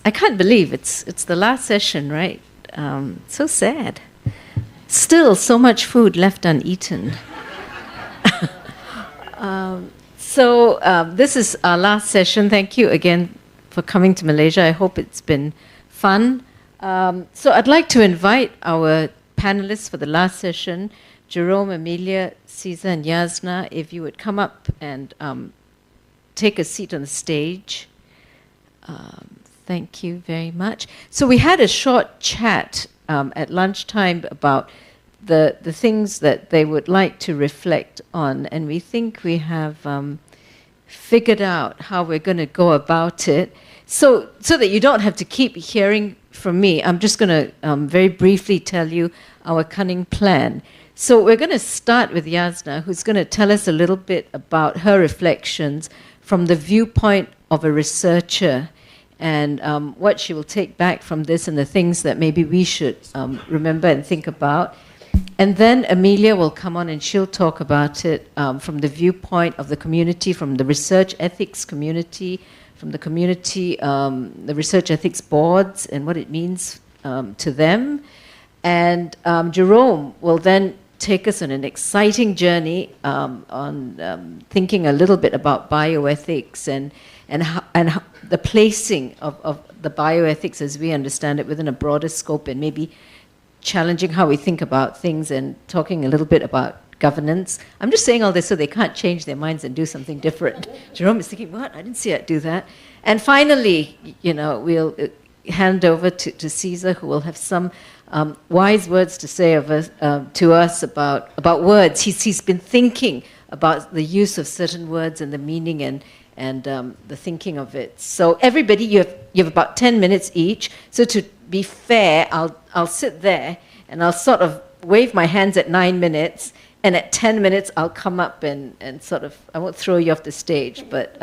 I can't believe it's the last session, right? So sad. Still so much food left uneaten. This is our last session. Thank you again for coming to Malaysia. I hope it's been fun. So I'd like to invite our panelists for the last session, Jerome, Amelia, Caesar, and Yasna, if you would come up and take a seat on the stage. Thank you very much. So we had a short chat at lunchtime about the things that they would like to reflect on, and we think we have figured out how we're going to go about it. So that you don't have to keep hearing from me, I'm just going to very briefly tell you our cunning plan. So we're going to start with Yasna, who's going to tell us a little bit about her reflections from the viewpoint of a researcher, and what she will take back from this and the things that maybe we should remember and think about. And then Amelia will come on and she'll talk about it from the viewpoint of the community, from the research ethics community, from the community, the research ethics boards and what it means to them. And Jerome will then take us on an exciting journey on thinking a little bit about bioethics and how the placing of the bioethics as we understand it within a broader scope, and maybe challenging how we think about things and talking a little bit about governance. I'm just saying all this so they can't change their minds and do something different. Jerome is thinking, what? I didn't see it do that. And finally, we'll hand over to Caesar, who will have some wise words to say to us about words. He's been thinking about the use of certain words and the meaning and the thinking of it. So everybody, you have about 10 minutes each. So to be fair, I'll sit there and I'll sort of wave my hands at 9 minutes, and at 10 minutes I'll come up and sort of, I won't throw you off the stage, but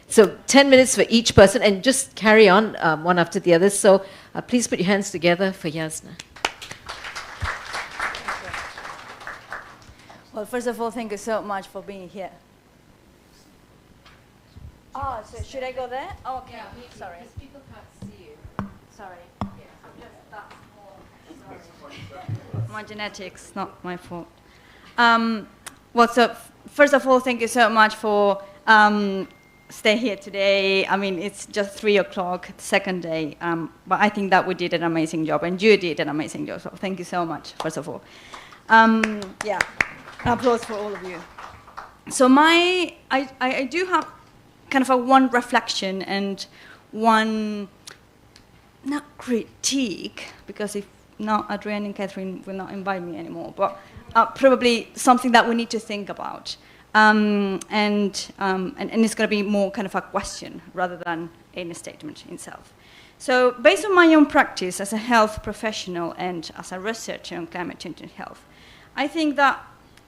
so 10 minutes for each person, and just carry on one after the other. So please put your hands together for Yasna. Well, first of all, thank you so much for being here. Oh, so should I go there? Oh, okay. Yeah, maybe, sorry. Because people can't see you. Sorry. Yeah, I'm just that small. Sorry. My genetics, not my fault. Well, so first of all, thank you so much for staying here today. I mean, it's just 3 o'clock, the second day, but I think that we did an amazing job, and you did an amazing job. So thank you so much, first of all. Yeah, applause for all of you. So I do have kind of a one reflection and one, not critique, because if not, Adrienne and Catherine will not invite me anymore, but probably something that we need to think about. And it's going to be more kind of a question rather than a statement itself. So based on my own practice as a health professional and as a researcher on climate change and health, I think that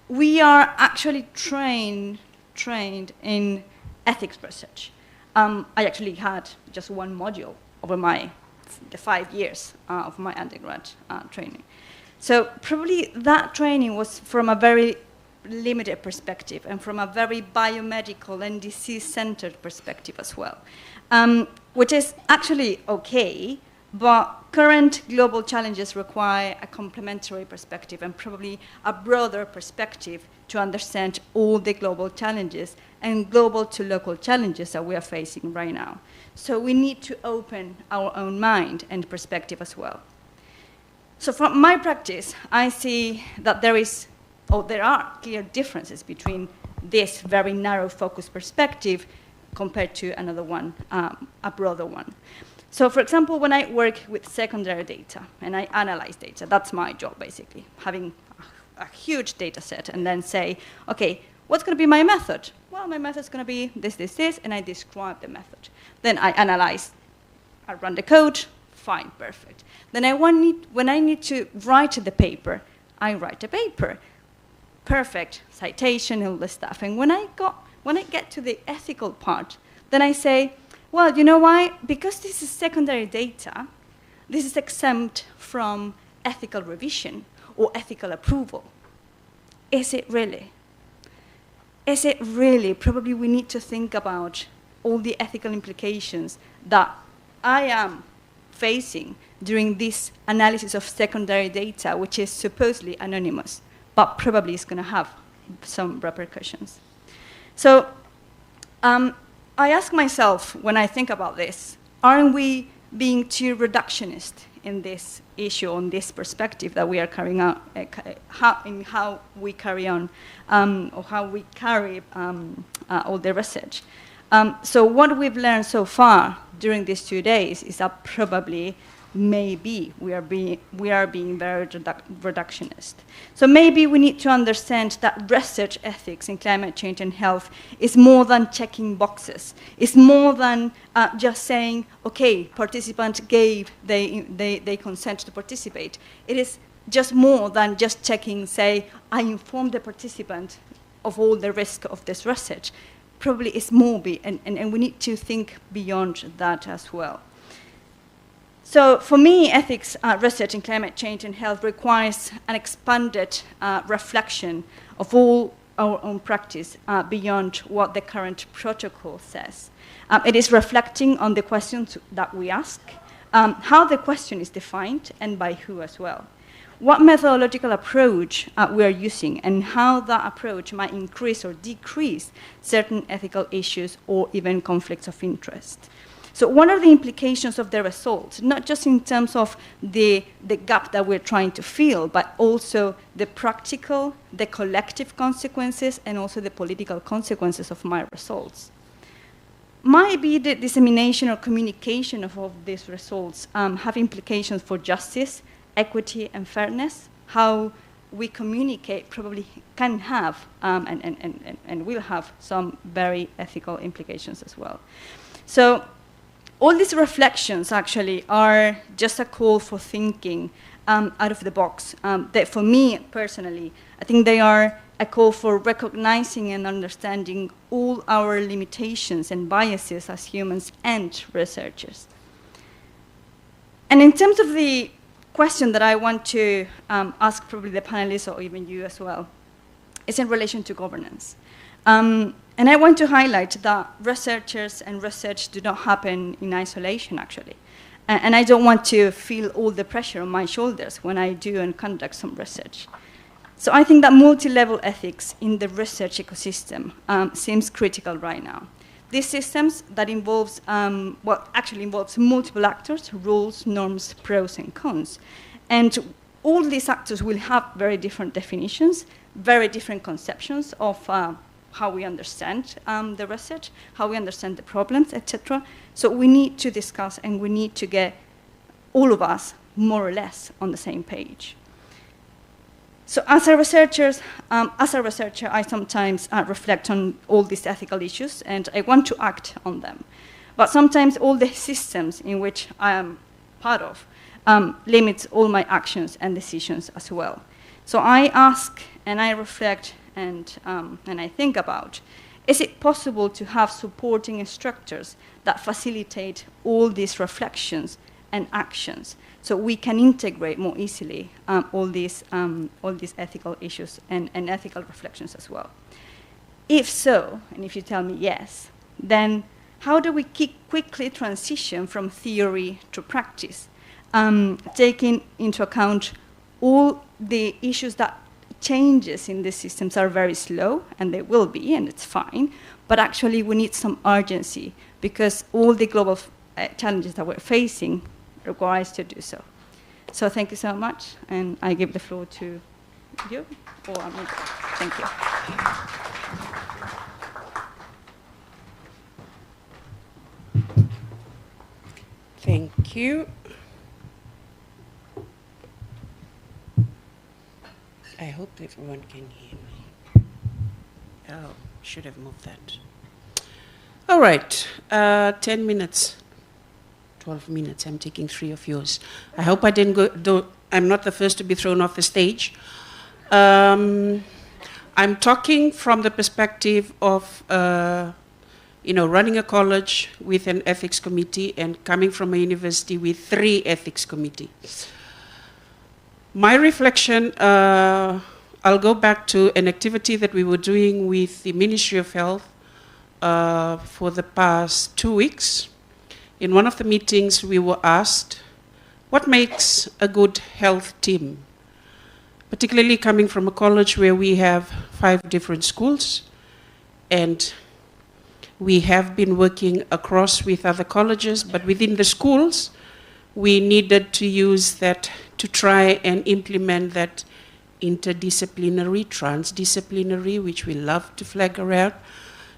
we are actually trained in ethics research. I actually had just one module over the 5 years of my undergrad training. So probably that training was from a very limited perspective and from a very biomedical and disease-centered perspective as well, which is actually okay, but current global challenges require a complementary perspective and probably a broader perspective to understand all the global challenges and global to local challenges that we are facing right now. So we need to open our own mind and perspective as well. So from my practice, I see that there are clear differences between this very narrow focus perspective compared to another one, a broader one. So for example, when I work with secondary data and I analyze data, that's my job basically, having a huge data set and then say, okay, what's going to be my method? Well, my method's going to be this, and I describe the method. Then I analyze, I run the code, fine, perfect. Then when I need to write the paper, I write the paper. Perfect, citation, all this stuff. And when I get to the ethical part, then I say, well, you know why? Because this is secondary data, this is exempt from ethical revision or ethical approval. Is it really? Is it really? Probably we need to think about all the ethical implications that I am facing during this analysis of secondary data, which is supposedly anonymous, but probably is going to have some repercussions. So I ask myself, when I think about this, aren't we being too reductionist in this issue, on this perspective that we are carrying out, how we carry on, or how we carry all the research? So what we've learned so far during these 2 days is that probably, maybe, we are being very reductionist. So maybe we need to understand that research ethics in climate change and health is more than checking boxes. It's more than just saying, okay, participants gave, they consent to participate. It is just more than just checking, say, I informed the participant of all the risk of this research. Probably it's more, and we need to think beyond that as well. So for me, ethics research in climate change and health requires an expanded reflection of all our own practice beyond what the current protocol says. It is reflecting on the questions that we ask, how the question is defined, and by who as well. What methodological approach we are using, and how that approach might increase or decrease certain ethical issues or even conflicts of interest. So what are the implications of the results, not just in terms of the gap that we're trying to fill, but also the practical, the collective consequences, and also the political consequences of my results? Might be the dissemination or communication of all these results have implications for justice, equity, and fairness. How we communicate probably can have and will have some very ethical implications as well. So all these reflections actually are just a call for thinking out of the box. That for me personally, I think they are a call for recognizing and understanding all our limitations and biases as humans and researchers. And in terms of the question that I want to ask probably the panelists or even you as well, is in relation to governance. And I want to highlight that researchers and research do not happen in isolation, actually. And I don't want to feel all the pressure on my shoulders when I do and conduct some research. So I think that multi-level ethics in the research ecosystem seems critical right now. These systems that involves, actually involves multiple actors, rules, norms, pros and cons. And all these actors will have very different definitions, very different conceptions of how we understand the research, how we understand the problems, etc. So we need to discuss and we need to get all of us more or less on the same page. So as a researcher, I sometimes reflect on all these ethical issues and I want to act on them. But sometimes all the systems in which I am part of limits all my actions and decisions as well. So I ask and I reflect and I think about, is it possible to have supporting structures that facilitate all these reflections and actions so we can integrate more easily all these ethical issues and ethical reflections as well? If so, and if you tell me yes, then how do we quickly transition from theory to practice, taking into account all the issues that changes in these systems are very slow, and they will be, and it's fine, but actually we need some urgency because all the global challenges that we're facing require us to do so. So thank you so much, and I give the floor to you, or Amelia. Thank you. Thank you. I hope everyone can hear me. Oh, should have moved that. All right, 10 minutes, 12 minutes. I'm taking 3 of yours. I hope I didn't go, I'm not the first to be thrown off the stage. I'm talking from the perspective of, running a college with an ethics committee and coming from a university with 3 ethics committees. My reflection, I'll go back to an activity that we were doing with the Ministry of Health for the past 2 weeks. In one of the meetings, we were asked, what makes a good health team? Particularly coming from a college where we have 5 different schools, and we have been working across with other colleges, but within the schools, we needed to use that to try and implement that interdisciplinary, transdisciplinary, which we love to flag around.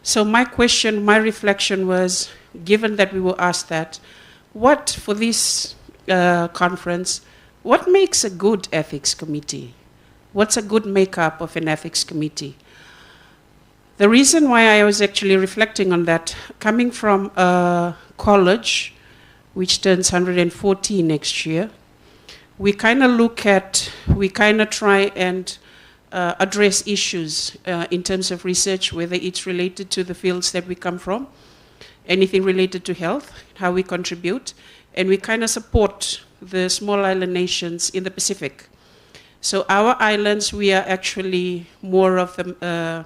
So my question, my reflection was, given that we were asked that, what, for this conference, what makes a good ethics committee? What's a good makeup of an ethics committee? The reason why I was actually reflecting on that, coming from a college, which turns 140 next year, we kind of try and address issues in terms of research, whether it's related to the fields that we come from, anything related to health, how we contribute, and we kind of support the small island nations in the Pacific. So our islands, we are actually more of the,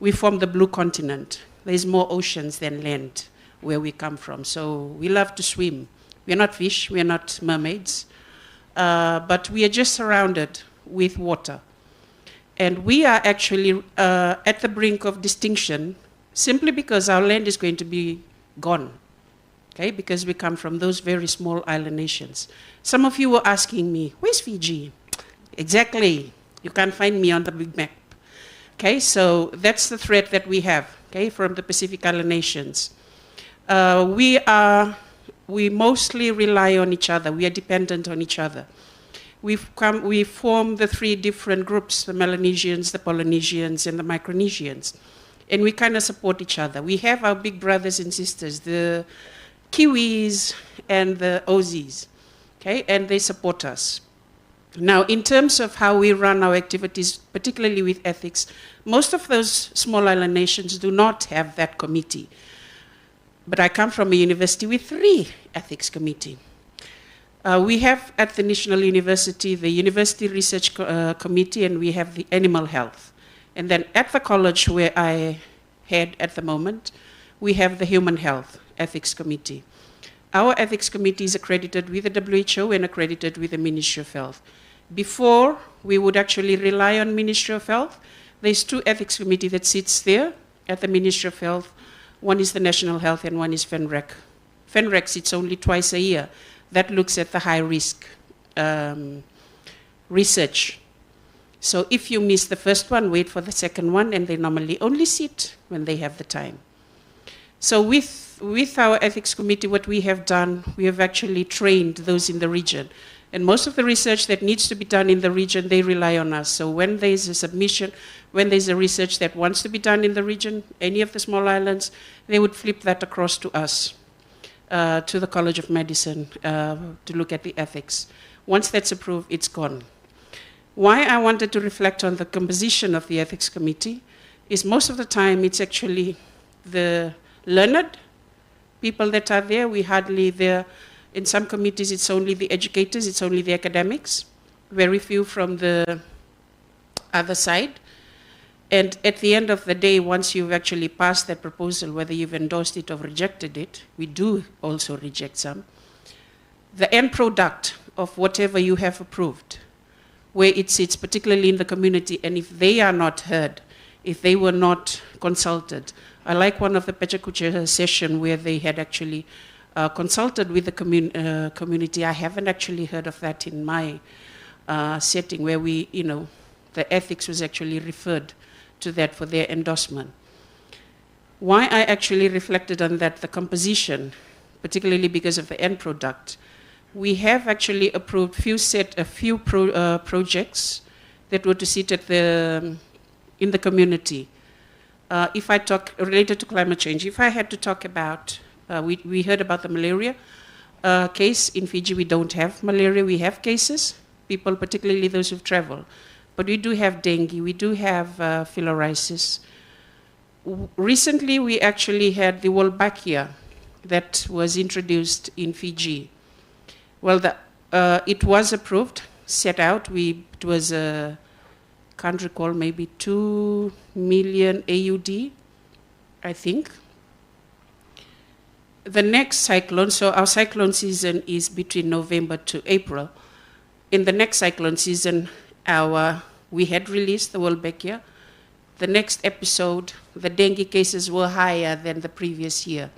we form the blue continent. There's more oceans than land where we come from. So we love to swim. We're not fish, we're not mermaids, but we are just surrounded with water. And we are actually at the brink of distinction simply because our land is going to be gone, okay? Because we come from those very small island nations. Some of you were asking me, where's Fiji? Exactly, you can't find me on the big map. Okay, so that's the threat that we have, okay, from the Pacific Island nations. We mostly rely on each other. We are dependent on each other. We form the 3 different groups, the Melanesians, the Polynesians, and the Micronesians. And we kind of support each other. We have our big brothers and sisters, the Kiwis and the Aussies, okay, and they support us. Now, in terms of how we run our activities, particularly with ethics, most of those small island nations do not have that committee. But I come from a university with 3 ethics committees. We have at the National University, the University Research Committee, and we have the Animal Health. And then at the college where I head at the moment, we have the Human Health Ethics Committee. Our ethics committee is accredited with the WHO and accredited with the Ministry of Health. Before, we would actually rely on Ministry of Health. There's 2 ethics committee that sits there at the Ministry of Health. One is the National Health and one is FENREC. FENREC sits only twice a year. That looks at the high risk research. So if you miss the first one, wait for the second one, and they normally only sit when they have the time. So with our ethics committee, what we have done, we have actually trained those in the region. And most of the research that needs to be done in the region, they rely on us. So when there's a submission, when there's a research that wants to be done in the region, any of the small islands, they would flip that across to us, to the College of Medicine, to look at the ethics. Once that's approved, it's gone. Why I wanted to reflect on the composition of the ethics committee is most of the time it's actually the learned people that are there. We hardly there. In some committees, it's only the educators, it's only the academics, very few from the other side. And at the end of the day, once you've actually passed that proposal, whether you've endorsed it or rejected it, we do also reject some, the end product of whatever you have approved, where it sits, particularly in the community, and if they are not heard, if they were not consulted. I like one of the Pechakucha session where they had actually consulted with the community. I haven't actually heard of that in my setting where we, the ethics was actually referred to that for their endorsement. Why I actually reflected on that, the composition, particularly because of the end product, we have actually approved a few projects that were to sit at in the community. If I talk related to climate change, if I had to talk about, we heard about the malaria case. In Fiji, we don't have malaria. We have cases, people, particularly those who've traveled. But we do have dengue, we do have filariasis. Recently, we actually had the Wolbachia that was introduced in Fiji. Well, it was approved, set out. It was, can't recall, maybe 2 million AUD, I think. the next cyclone, so our cyclone season is between November to April. In the next cyclone season, we had released the Wolbachia. The next episode, the dengue cases were higher than the previous year.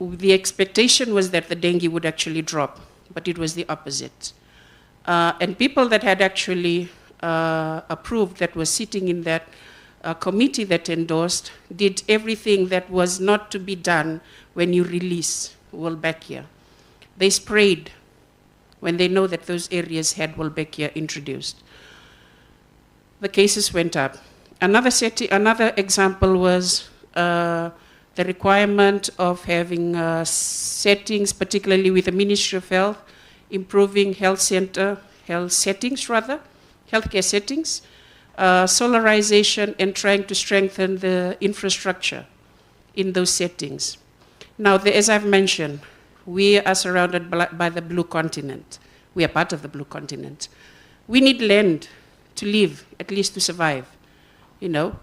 The expectation was that the dengue would actually drop, but it was the opposite. And people that had actually approved, that were sitting in that committee that endorsed, did everything that was not to be done when you release Wolbachia. They sprayed when they know that those areas had Wolbachia introduced. The cases went up. Another example was the requirement of having settings, particularly with the Ministry of Health, improving healthcare settings, solarization, and trying to strengthen the infrastructure in those settings. Now, as I've mentioned, we are surrounded by the blue continent. We are part of the blue continent. We need land to live, at least to survive. You know,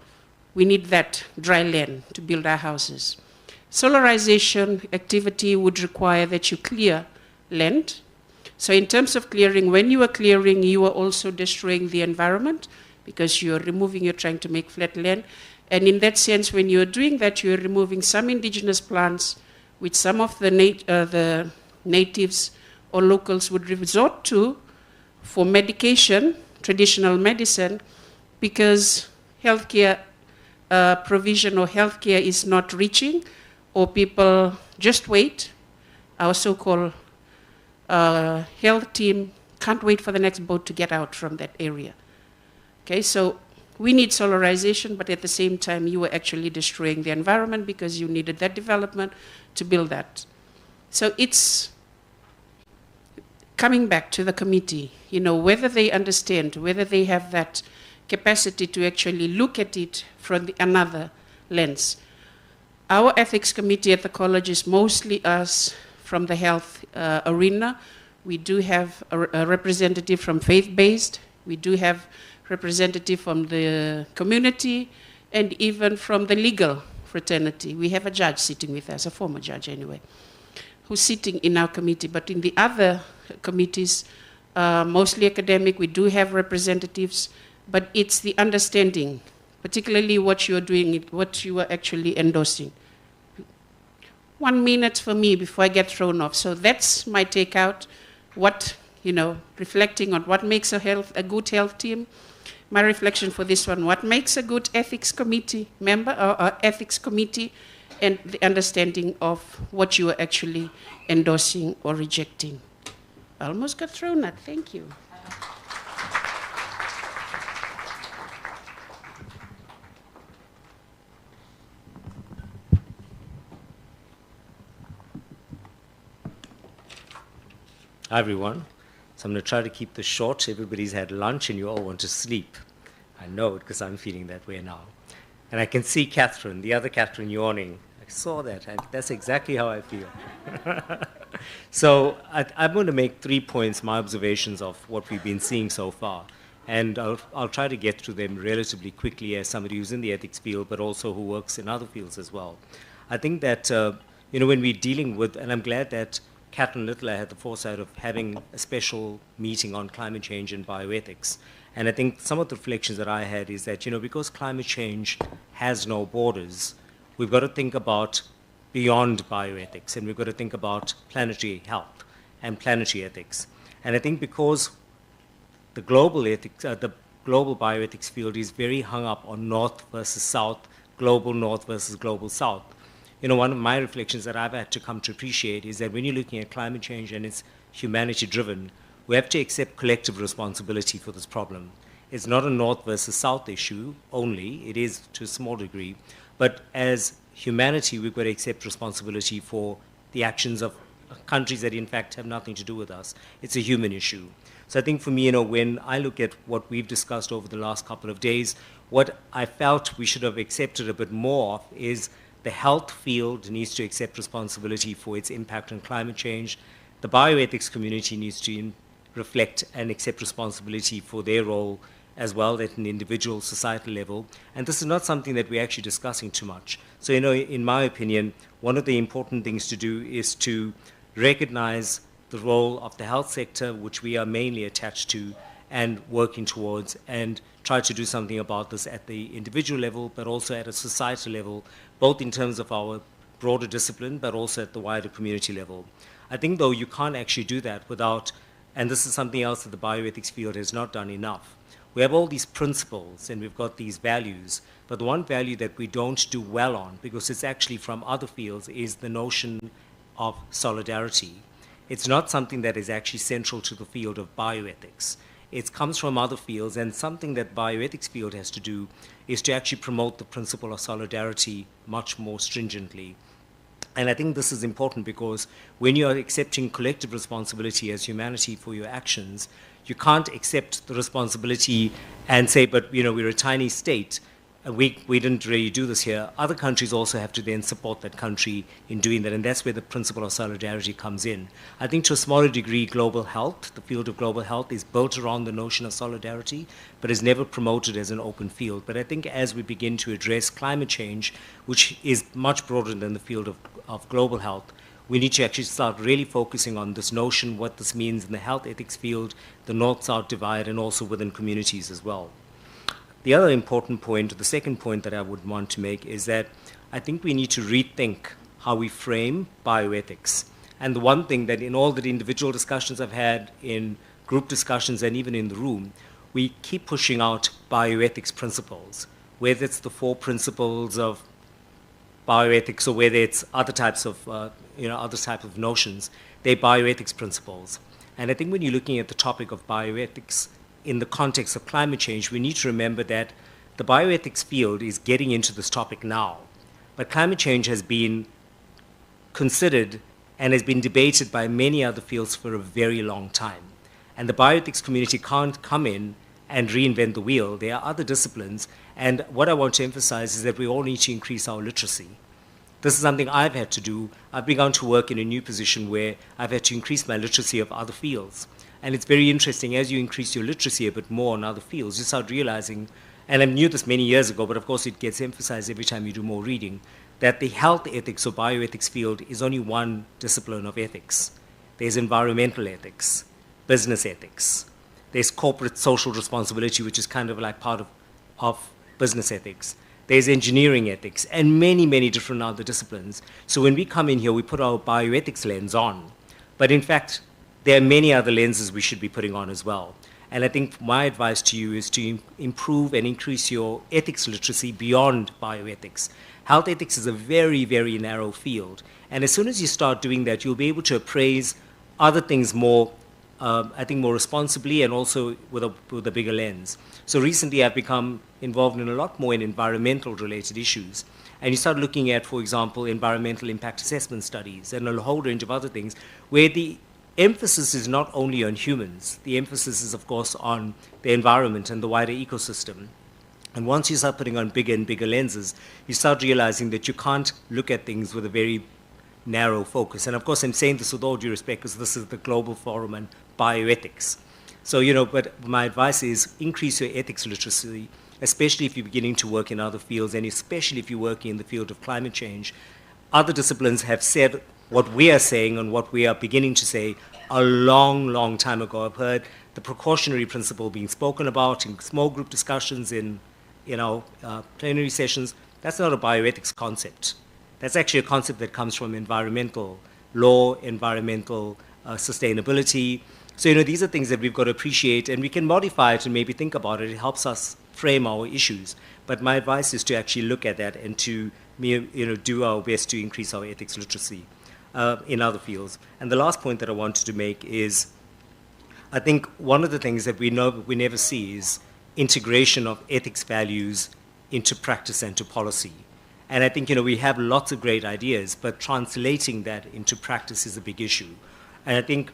we need that dry land to build our houses. Solarization activity would require that you clear land. So in terms of clearing, when you are clearing, you are also destroying the environment because you're trying to make flat land. And in that sense, when you're doing that, you're removing some indigenous plants, which some of the natives or locals would resort to for medication, traditional medicine, because healthcare provision or healthcare is not reaching, or people just wait. Our so-called health team can't wait for the next boat to get out from that area. Okay, so we need solarization, but at the same time, you were actually destroying the environment because you needed that development to build that. So it's coming back to the committee, you know, whether they understand, whether they have that capacity to actually look at it from another lens. Our ethics committee at the college is mostly us from the health arena. We do have a representative from faith-based. We do have representative from the community and even from the legal fraternity. We have a judge sitting with us, a former judge anyway, who's sitting in our committee. But in the other committees, mostly academic, we do have representatives, but it's the understanding, particularly what you're doing, what you are actually endorsing. 1 minute for me before I get thrown off. So that's my takeout, reflecting on what makes a good health team. My reflection for this one, what makes a good ethics committee member or ethics committee, and the understanding of what you are actually endorsing or rejecting. I almost got thrown at, thank you. Hi everyone. So I'm going to try to keep this short. Everybody's had lunch and you all want to sleep. I know it because I'm feeling that way now. And I can see Catherine, the other Catherine, yawning. I saw that. That's exactly how I feel. So I'm going to make 3 points, my observations of what we've been seeing so far. And I'll try to get to them relatively quickly as somebody who's in the ethics field, but also who works in other fields as well. I think that, when we're dealing with, and I'm glad that Catherine Littler had the foresight of having a special meeting on climate change and bioethics. And I think some of the reflections that I had is that, because climate change has no borders, we've got to think about beyond bioethics, and we've got to think about planetary health and planetary ethics. And I think because the global bioethics field is very hung up on North versus South, global North versus global South. One of my reflections that I've had to come to appreciate is that when you're looking at climate change and it's humanity-driven, we have to accept collective responsibility for this problem. It's not a North versus South issue only, it is to a small degree, but as humanity, we've got to accept responsibility for the actions of countries that in fact have nothing to do with us. It's a human issue. So I think for me, when I look at what we've discussed over the last couple of days, what I felt we should have accepted a bit more of is the health field needs to accept responsibility for its impact on climate change. The bioethics community needs to reflect and accept responsibility for their role as well at an individual societal level. And this is not something that we're actually discussing too much. So, in my opinion, one of the important things to do is to recognize the role of the health sector, which we are mainly attached to and working towards, and try to do something about this at the individual level, but also at a societal level, both in terms of our broader discipline, but also at the wider community level. I think, though, you can't actually do that without, and this is something else that the bioethics field has not done enough. We have all these principles and we've got these values, but the one value that we don't do well on, because it's actually from other fields, is the notion of solidarity. It's not something that is actually central to the field of bioethics. It comes from other fields, and something that bioethics field has to do is to actually promote the principle of solidarity much more stringently. And I think this is important because when you are accepting collective responsibility as humanity for your actions, you can't accept the responsibility and say, but we're a tiny state, and we didn't really do this here. Other countries also have to then support that country in doing that, and that's where the principle of solidarity comes in. I think to a smaller degree, global health, the field of global health, is built around the notion of solidarity, but is never promoted as an open field. But I think as we begin to address climate change, which is much broader than the field of global health, we need to actually start really focusing on this notion, what this means in the health ethics field, the North-South divide, and also within communities as well. The other important point, the second point that I would want to make, is that I think we need to rethink how we frame bioethics. And the one thing that in all the individual discussions I've had, in group discussions, and even in the room, we keep pushing out bioethics principles, whether it's the 4 principles of bioethics or whether it's other types of notions. They're bioethics principles. And I think when you're looking at the topic of bioethics in the context of climate change, we need to remember that the bioethics field is getting into this topic now. But climate change has been considered and has been debated by many other fields for a very long time. And the bioethics community can't come in and reinvent the wheel. There are other disciplines, and what I want to emphasize is that we all need to increase our literacy. This is something I've had to do. I've begun to work in a new position where I've had to increase my literacy of other fields. And it's very interesting, as you increase your literacy a bit more on other fields, you start realizing, and I knew this many years ago, but of course it gets emphasized every time you do more reading, that the health ethics or bioethics field is only one discipline of ethics. There's environmental ethics, business ethics, there's corporate social responsibility, which is kind of like part of business ethics. There's engineering ethics, and many, many different other disciplines. So when we come in here, we put our bioethics lens on. But in fact, there are many other lenses we should be putting on as well. And I think my advice to you is to improve and increase your ethics literacy beyond bioethics. Health ethics is a very, very narrow field. And as soon as you start doing that, you'll be able to appraise other things more, I think, more responsibly, and also with a bigger lens. So recently I've become involved in a lot more in environmental related issues. And you start looking at, for example, environmental impact assessment studies and a whole range of other things where the emphasis is not only on humans. The emphasis is, of course, on the environment and the wider ecosystem. And once you start putting on bigger and bigger lenses, you start realizing that you can't look at things with a very narrow focus. And of course, I'm saying this with all due respect because this is the Global Forum on Bioethics. So, but my advice is increase your ethics literacy, especially if you're beginning to work in other fields, and especially if you're working in the field of climate change. Other disciplines have said what we are saying and what we are beginning to say a long, long time ago. I've heard the precautionary principle being spoken about in small group discussions, in plenary sessions. That's not a bioethics concept. That's actually a concept that comes from environmental law, environmental sustainability. So, these are things that we've got to appreciate, and we can modify it and maybe think about it. It helps us frame our issues. But my advice is to actually look at that and to do our best to increase our ethics literacy in other fields. And the last point that I wanted to make is, I think one of the things that we never see is integration of ethics values into practice and to policy. And I think, we have lots of great ideas, but translating that into practice is a big issue. And I think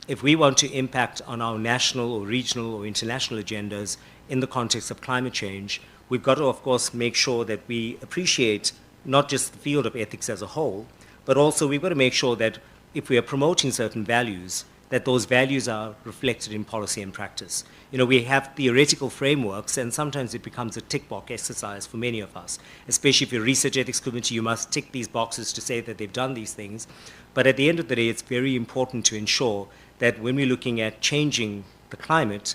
if we want to impact on our national or regional or international agendas in the context of climate change, we've got to, of course, make sure that we appreciate not just the field of ethics as a whole, but also we've got to make sure that if we are promoting certain values, that those values are reflected in policy and practice. You know, we have theoretical frameworks, and sometimes it becomes a tick box exercise for many of us. Especially if you're a research ethics committee, you must tick these boxes to say that they've done these things. But at the end of the day, it's very important to ensure that when we're looking at changing the climate,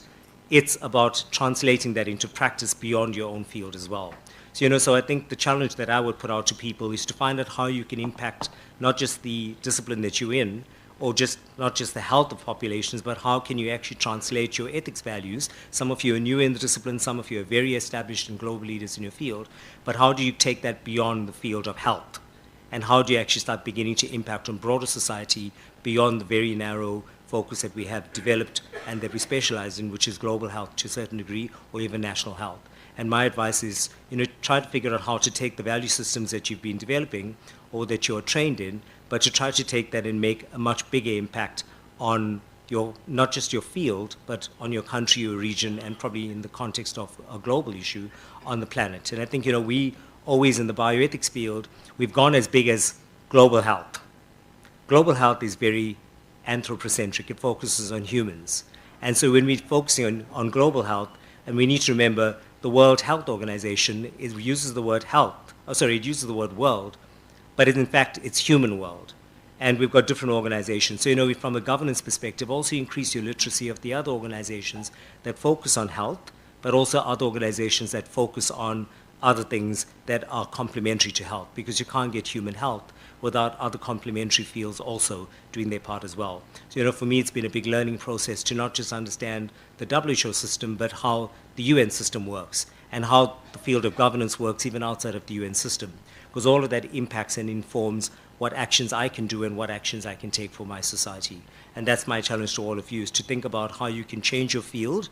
it's about translating that into practice beyond your own field as well. So, you know, so I think the challenge that I would put out to people is to find out how you can impact not just the discipline that you're in, or just not just the health of populations, but how can you actually translate your ethics values? Some of you are new in the discipline, some of you are very established and global leaders in your field, but how do you take that beyond the field of health? And how do you actually start beginning to impact on broader society beyond the very narrow focus that we have developed and that we specialize in, which is global health to a certain degree, or even national health? And my advice is, you know, try to figure out how to take the value systems that you've been developing or that you're trained in, but to try to take that and make a much bigger impact on your, not just your field, but on your country, your region, and probably in the context of a global issue on the planet. And I think, you know, we always in the bioethics field, we've gone as big as global health. Global health is very anthropocentric. It focuses on humans. And so when we're focusing on global health, and we need to remember the World Health Organization uses the word health, it uses the word world, but in fact, it's human world. And we've got different organizations. So, you know, from a governance perspective, also increase your literacy of the other organizations that focus on health, but also other organizations that focus on other things that are complementary to health, because you can't get human health without other complementary fields also doing their part as well. So, you know, for me, it's been a big learning process to not just understand the WHO system, but how the UN system works and how the field of governance works even outside of the UN system, because all of that impacts and informs what actions I can do and what actions I can take for my society. And that's my challenge to all of you, is to think about how you can change your field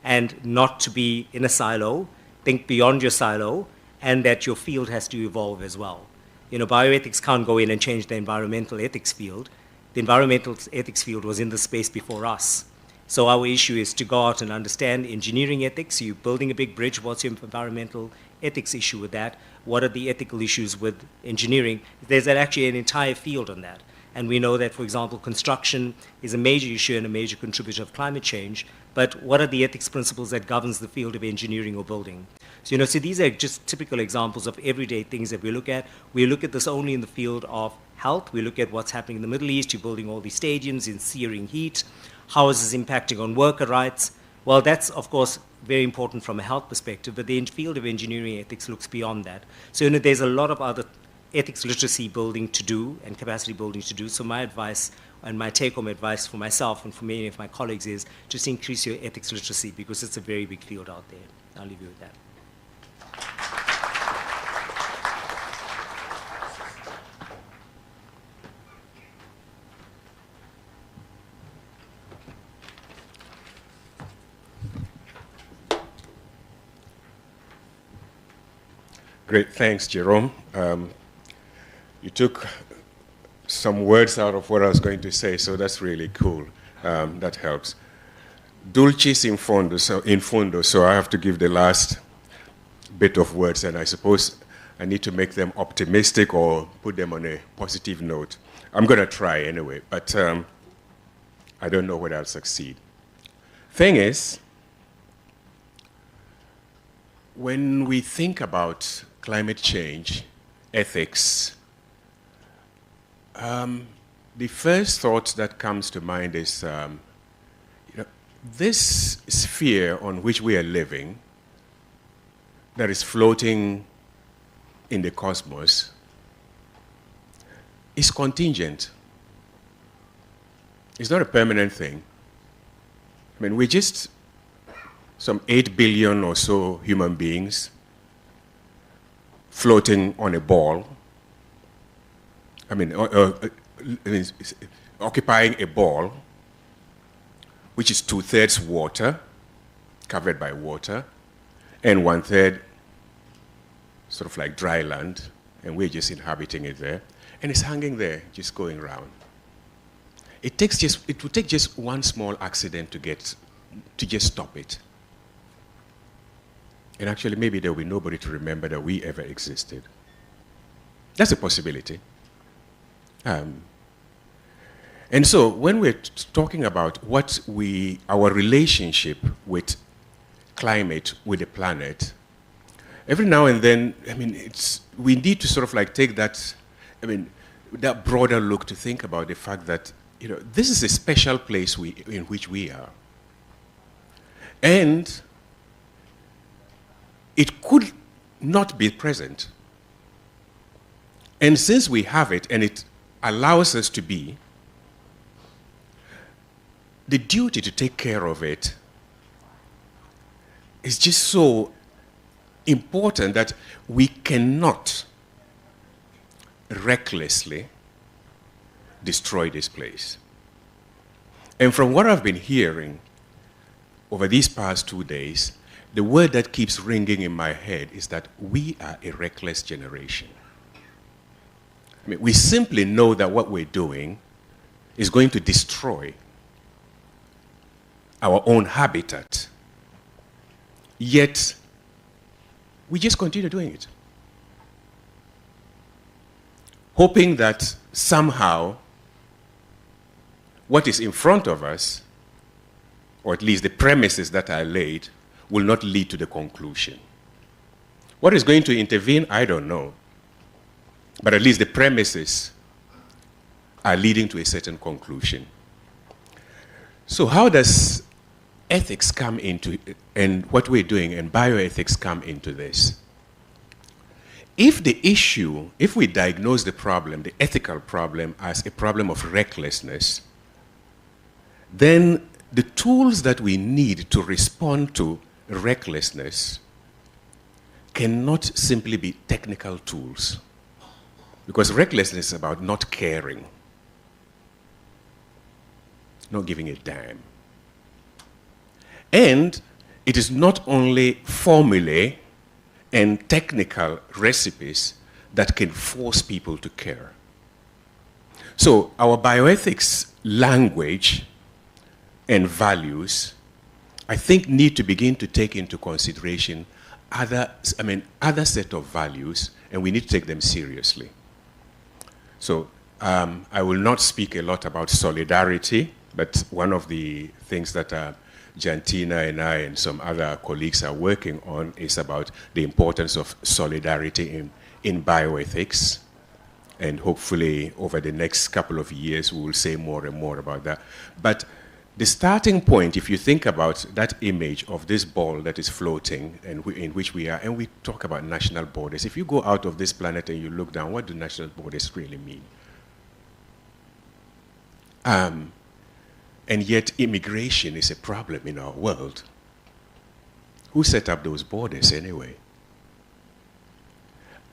and not to be in a silo, think beyond your silo, and that your field has to evolve as well. You know, bioethics can't go in and change the environmental ethics field. The environmental ethics field was in the space before us. So our issue is to go out and understand engineering ethics. You're building a big bridge. What's your environmental ethics issue with that? What are the ethical issues with engineering? There's actually an entire field on that. And we know that, for example, construction is a major issue and a major contributor of climate change. But what are the ethics principles that governs the field of engineering or building? So, you know, so these are just typical examples of everyday things that we look at. We look at this only in the field of health. We look at what's happening in the Middle East. You're building all these stadiums in searing heat. How is this impacting on worker rights? Well, that's, of course, very important from a health perspective, but the field of engineering ethics looks beyond that. So, you know, there's a lot of other ethics literacy building to do and capacity building to do. So my advice and my take-home advice for myself and for many of my colleagues is just increase your ethics literacy, because it's a very big field out there. I'll leave you with that. Great, thanks, Jerome. You took some words out of what I was going to say, so that's really cool. That helps. Dulcis in fundo, so I have to give the last bit of words, and I suppose I need to make them optimistic or put them on a positive note. I'm going to try anyway, but I don't know whether I'll succeed. Thing is, when we think about climate change, ethics, the first thought that comes to mind is, you know, this sphere on which we are living, that is floating in the cosmos, is contingent. It's not a permanent thing. I mean, we're just some 8 billion or so human beings floating on a ball. I mean, occupying a ball, which is 2/3 water, covered by water, and 1/3 sort of like dry land, and we're just inhabiting it there. And it's hanging there, just going around. It would take just one small accident to just stop it. And actually, maybe there will be nobody to remember that we ever existed. That's a possibility. And so when we're talking about our relationship with climate, with the planet, every now and then, I mean, we need to sort of like take that, I mean, that broader look to think about the fact that, you know, this is a special place in which we are. And it could not be present. And since we have it and it allows us to be, the duty to take care of it is just so important that we cannot recklessly destroy this place. And from what I've been hearing over these past 2 days, the word that keeps ringing in my head is that we are a reckless generation. I mean, we simply know that what we're doing is going to destroy our own habitat. Yet, we just continue doing it. Hoping that somehow what is in front of us, or at least the premises that are laid, will not lead to the conclusion. What is going to intervene, I don't know. But at least the premises are leading to a certain conclusion. So how does ethics come into, and what we're doing, and bioethics come into this? If we diagnose the problem, the ethical problem, as a problem of recklessness, then the tools that we need to respond to recklessness cannot simply be technical tools. Because recklessness is about not caring, not giving a damn. And it is not only formulae and technical recipes that can force people to care. So our bioethics language and values, I think, need to begin to take into consideration other set of values, and we need to take them seriously. So I will not speak a lot about solidarity, but one of the things that Jantina and I and some other colleagues are working on is about the importance of solidarity in bioethics. And hopefully over the next couple of years, we will say more and more about that. But the starting point, if you think about that image of this ball that is floating and in which we are, and we talk about national borders, if you go out of this planet and you look down, what do national borders really mean? And yet immigration is a problem in our world. Who set up those borders anyway?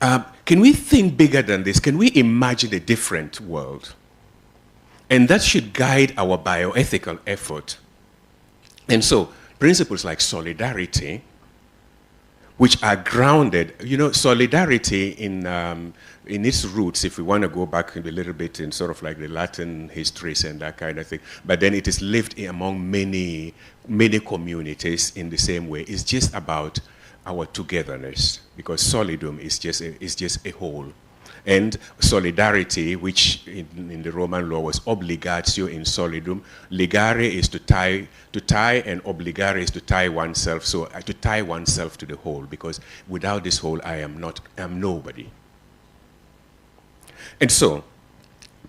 Can we think bigger than this? Can we imagine a different world? And that should guide our bioethical effort. And so principles like solidarity, which are grounded, you know, solidarity in its roots, if we want to go back a little bit in sort of like the Latin histories and that kind of thing, but then it is lived among many, many communities in the same way. It's just about our togetherness, because solidum is just a whole. And solidarity, which in the Roman law was obligatio in solidum, ligare is to tie, and obligare is to tie oneself. So to tie oneself to the whole, because without this whole, I am nobody. And so,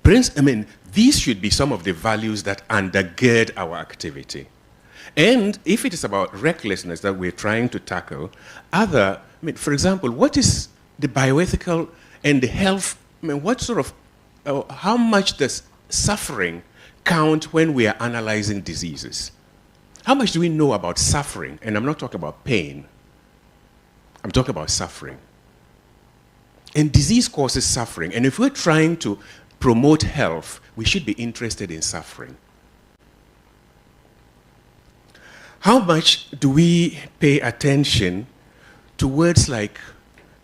these should be some of the values that undergird our activity. And if it is about recklessness that we're trying to tackle, for example, what is the bioethical and the health, what sort of, how much does suffering count when we are analyzing diseases? How much do we know about suffering? And I'm not talking about pain. I'm talking about suffering. And disease causes suffering. And if we're trying to promote health, we should be interested in suffering. How much do we pay attention to words like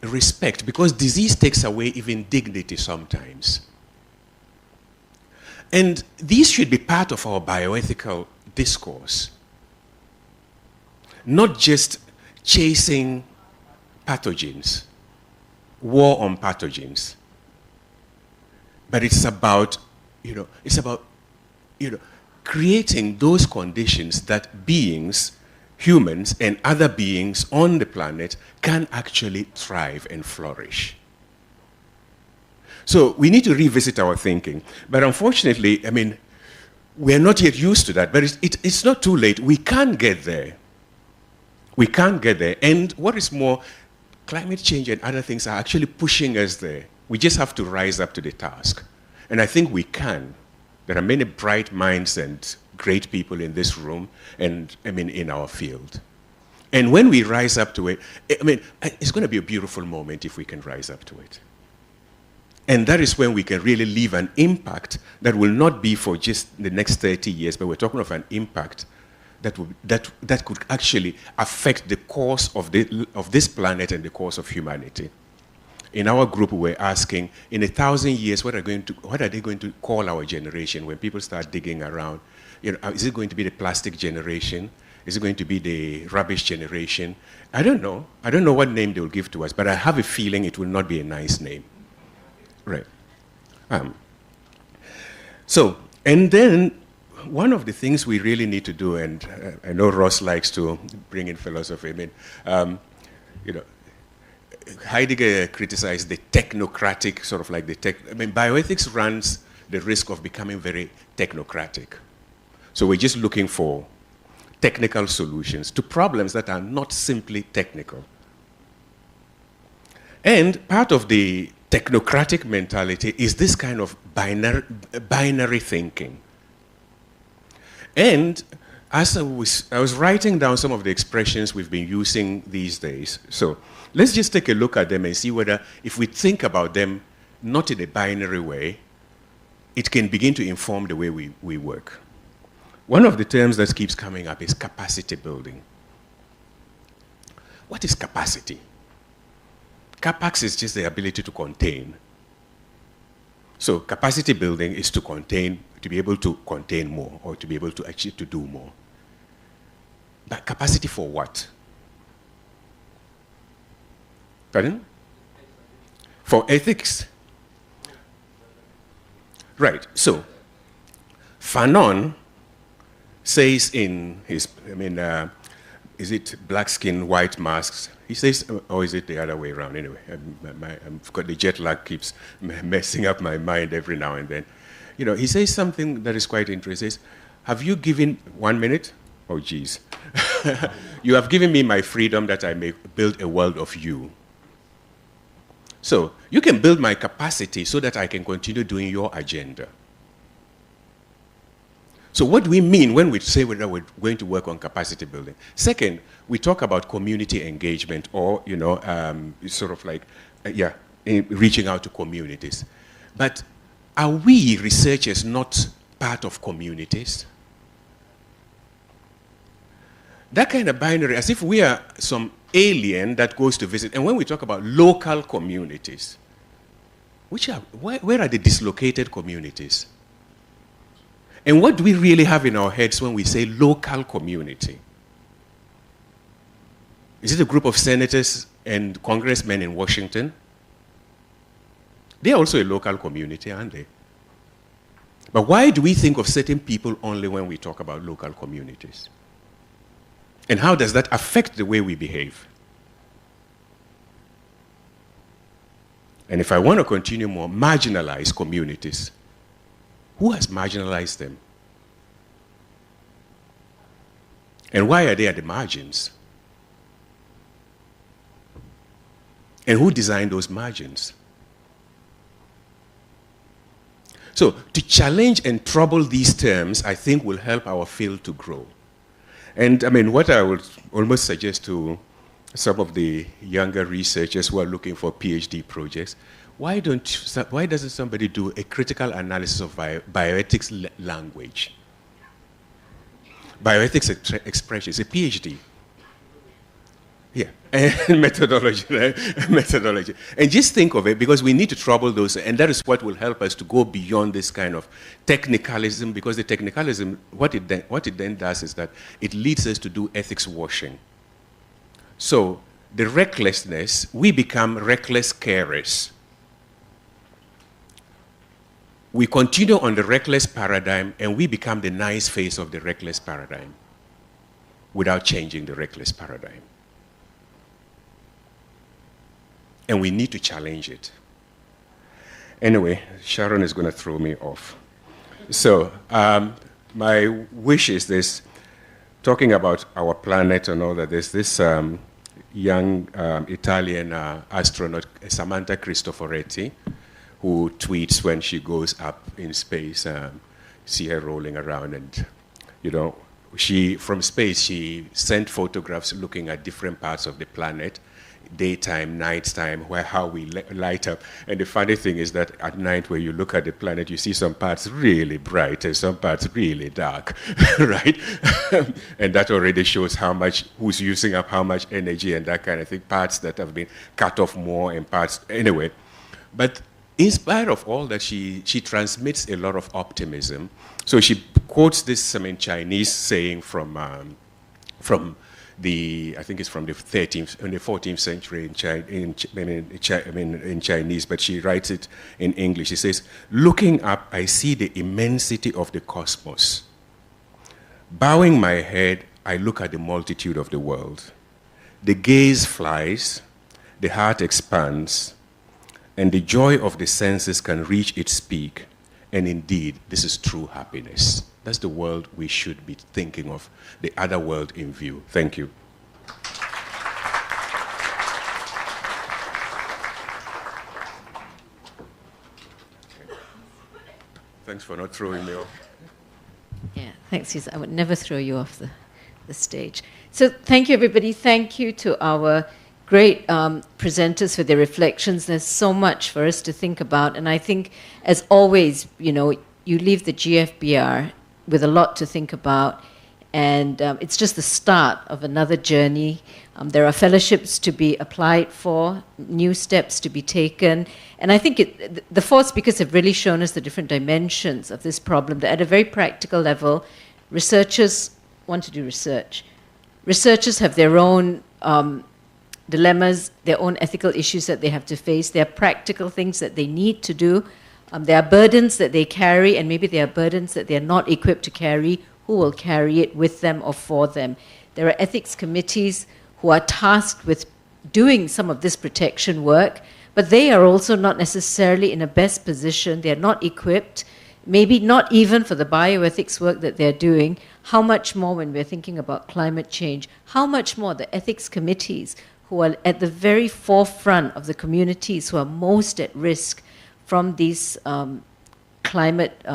respect? Because disease takes away even dignity sometimes. And these should be part of our bioethical discourse. Not just chasing pathogens, war on pathogens. But it's about, it's about creating those conditions that beings, humans and other beings on the planet can actually thrive and flourish. So we need to revisit our thinking. But unfortunately, I mean, we're not yet used to that, but it's not too late. We can get there. We can get there. And what is more, climate change and other things are actually pushing us there. We just have to rise up to the task. And I think we can. There are many bright minds and great people in this room and, I mean, in our field. And when we rise up to it, I mean, it's going to be a beautiful moment if we can rise up to it. And that is when we can really leave an impact that will not be for just the next 30 years, but we're talking of an impact that could actually affect the course of this planet and the course of humanity. In our group, we were asking, in 1,000 years, what are they going to call our generation when people start digging around? Is it going to be the plastic generation? Is it going to be the rubbish generation? I don't know. I don't know what name they will give to us, but I have a feeling it will not be a nice name. Right. And then one of the things we really need to do, and I know Ross likes to bring in philosophy. I mean, Heidegger criticized the technocratic, sort of like bioethics runs the risk of becoming very technocratic. So we're just looking for technical solutions to problems that are not simply technical. And part of the technocratic mentality is this kind of binary thinking. And as I was writing down some of the expressions we've been using these days. So let's just take a look at them and see whether, if we think about them not in a binary way, it can begin to inform the way we work. One of the terms that keeps coming up is capacity building. What is capacity? Capax is just the ability to contain. So capacity building is to be able to contain more, or to be able to actually to do more. But capacity for what? Pardon? For ethics. Right. So Fanon says in his, is it Black Skin, White Masks? He says, or is it the other way around? Anyway, I've got the jet lag keeps messing up my mind every now and then. He says something that is quite interesting. He says, have you given 1 minute? Oh, geez. You have given me my freedom that I may build a world of you. So you can build my capacity so that I can continue doing your agenda. So what do we mean when we say we're going to work on capacity building? Second, we talk about community engagement, or, sort of like, reaching out to communities. But are we researchers not part of communities? That kind of binary, as if we are some alien that goes to visit. And when we talk about local communities, where are the dislocated communities? And what do we really have in our heads when we say local community? Is it a group of senators and congressmen in Washington? They are also a local community, aren't they? But why do we think of certain people only when we talk about local communities? And how does that affect the way we behave? And if I want to continue more, marginalized communities. Who has marginalized them? And why are they at the margins? And who designed those margins? So to challenge and trouble these terms, I think will help our field to grow. And what I would almost suggest to some of the younger researchers who are looking for PhD projects, why doesn't somebody do a critical analysis of bioethics language? Bioethics expressions, a PhD. Yeah, and methodology, right? Methodology. And just think of it, because we need to trouble those, and that is what will help us to go beyond this kind of technicalism, because the technicalism, what it then does is that it leads us to do ethics washing. So the recklessness, we become reckless carers. we continue on the reckless paradigm and we become the nice face of the reckless paradigm without changing the reckless paradigm. And we need to challenge it. Anyway, Sharon is going to throw me off. So my wish is this, talking about our planet and all that, there's this young Italian astronaut, Samantha Cristoforetti, who tweets when she goes up in space. See her rolling around, and from space she sent photographs looking at different parts of the planet, daytime, nighttime, how we light up. And the funny thing is that at night, when you look at the planet, you see some parts really bright and some parts really dark, right? And that already shows who's using up how much energy and that kind of thing, parts that have been cut off more and parts, anyway. But in spite of all that, she transmits a lot of optimism. So she quotes this Chinese saying from I think it's from the 13th and the 14th century in Chinese, but she writes it in English. She says, "Looking up, I see the immensity of the cosmos. Bowing my head, I look at the multitude of the world. The gaze flies, the heart expands, and the joy of the senses can reach its peak. And indeed, this is true happiness." That's the world we should be thinking of, the other world in view. Thank you. Thanks for not throwing me off. Yeah, thanks, Cesar. I would never throw you off the stage. So thank you, everybody. Thank you to our great presenters for their reflections. There's so much for us to think about. And I think, as always, you leave the GFBR with a lot to think about, and it's just the start of another journey. There are fellowships to be applied for, new steps to be taken, and I think the four speakers have really shown us the different dimensions of this problem, that at a very practical level, researchers want to do research. Researchers have their own dilemmas, their own ethical issues that they have to face. There are practical things that they need to do. There are burdens that they carry, and maybe there are burdens that they are not equipped to carry. Who will carry it with them or for them? There are ethics committees who are tasked with doing some of this protection work, but they are also not necessarily in a best position. They are not equipped, maybe not even for the bioethics work that they're doing. How much more when we're thinking about climate change? How much more the ethics committees who are at the very forefront of the communities who are most at risk from these climate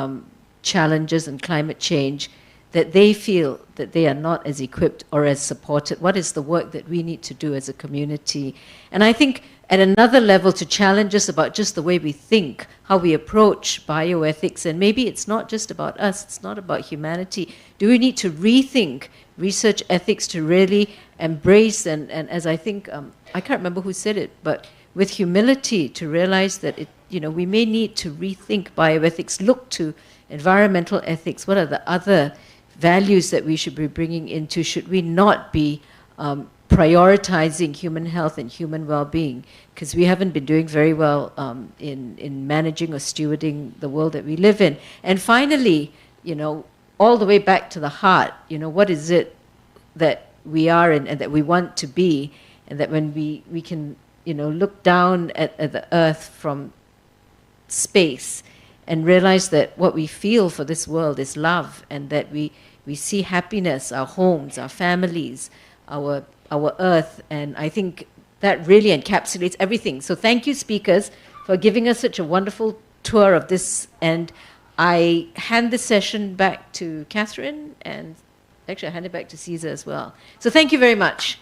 challenges and climate change, that they feel that they are not as equipped or as supported. What is the work that we need to do as a community? And I think at another level, to challenge us about just the way we think, how we approach bioethics, and maybe it's not just about us, it's not about humanity. Do we need to rethink research ethics to really embrace, and as I think, I can't remember who said it, but with humility to realize that we may need to rethink bioethics, look to environmental ethics. What are the other values that we should be bringing into? Should we not be prioritizing human health and human well-being? Because we haven't been doing very well in managing or stewarding the world that we live in. And finally, all the way back to the heart, what is it that we are and that we want to be, and that when we can look down at the earth from space and realize that what we feel for this world is love, and that we see happiness, our homes, our families, our earth, and I think that really encapsulates everything. So thank you, speakers, for giving us such a wonderful tour of this, and I hand the session back to Catherine, and actually I hand it back to Cesar as well. So thank you very much.